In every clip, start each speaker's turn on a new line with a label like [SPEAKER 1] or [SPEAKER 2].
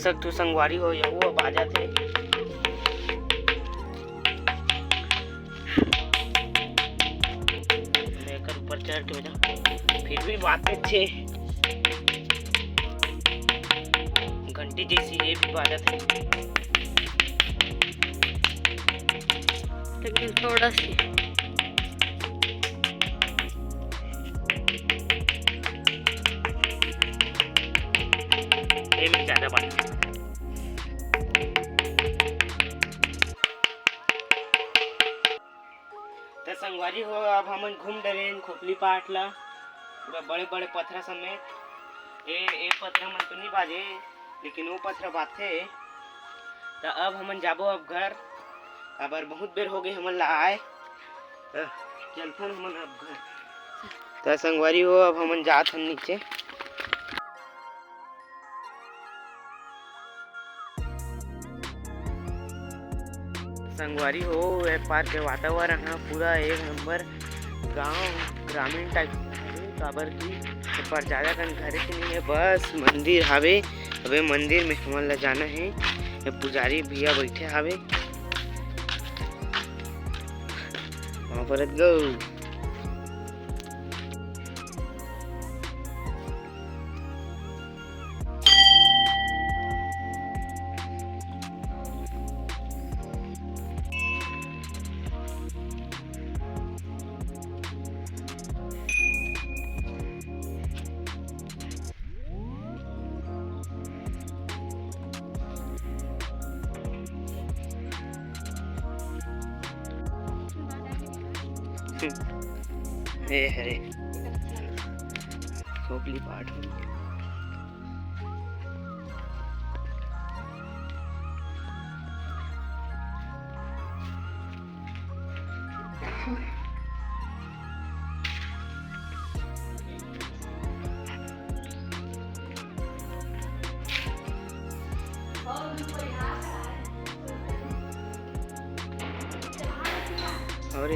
[SPEAKER 1] सकते हो संगवारी हो या वो बाजा थे। लेकर ऊपर चढ़ के बजा, फिर भी बातें थे। घंटी जैसी ये भी बाजा थे,
[SPEAKER 2] लेकिन थोड़ा सी
[SPEAKER 1] में ज्यादा बात। तो संगवारी हो अब हम घूम डरे खोपली पाट ला पूरा बड़े बड़े पत्थर समेत। ए पत्थर मन तो नहीं बाजे लेकिन वो पत्थर बाते। तो अब हम जाबो अब घर, अबर बहुत बेर हो गए हमन ला आए, चलथन हमन अब घर। तो संगवारी हो अब हमन जात हन नीचे। संगवारी हो ए पार्क के वातावरण है पूरा एक नंबर गांव ग्रामीण टाइप काबर की पर ज्यादा कन घरे के नहीं है, बस मंदिर हावे। अबे मंदिर में हमन ला जाना है। ये पुजारी भैया बैठे हावे वहाँ पर गो। ए हरे खोपली पाठ और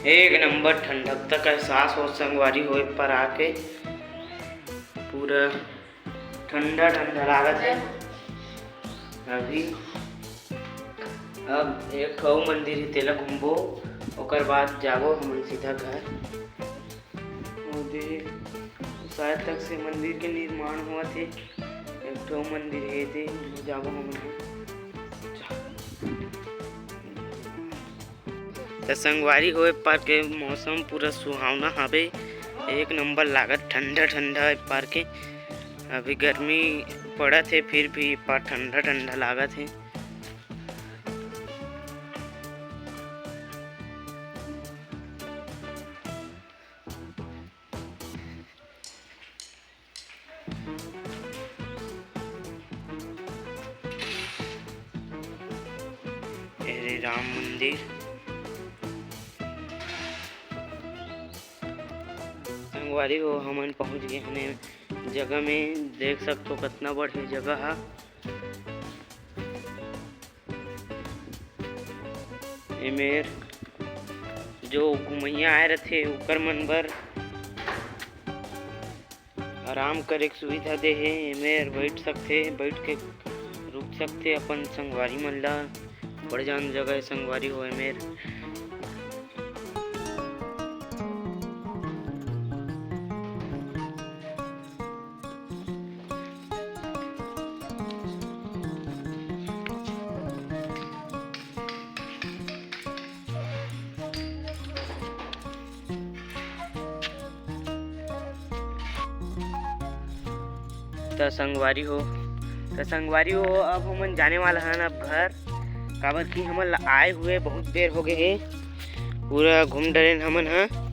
[SPEAKER 1] एक नंबर ठंडक तक एहसास हो संगवारी हो पर आके पूरा ठंडा ठंडा लागत है। अभी अब एक ठो मंदिर ही तेला घूमबो ओकर बाद जाबो हम सीधा घर। शायद तक से मंदिर के निर्माण हुआ थे, एक ठो मंदिर है थे जाबो हम। तो संगवारी होए पर के मौसम पूरा सुहावना हवे, एक नंबर लागत ठंडा ठंडा पर के। अभी गर्मी पड़त है फिर भी पर ठंडा ठंडा लागत है। राम मंदिर संगवारी हो हमन पहुंच गए हने जगह में। देख सकते हो कितना बड़ी जगह है। एमेर जो घुमैया आए रथे ओकर मन बर आराम करे के सुविधा दे हे। एमेर बैठ सकथे, बैठ के रुक सकथे अपन संगवारी मन ला। बड़ जान जगह संगवारी हो एमेर। त संगवारी हो अब हमन जाने वाला हन अब घर। काबर की हमन ला आए हुए बहुत देर हो गए हे। पूरा घूम डरेन हमन ह।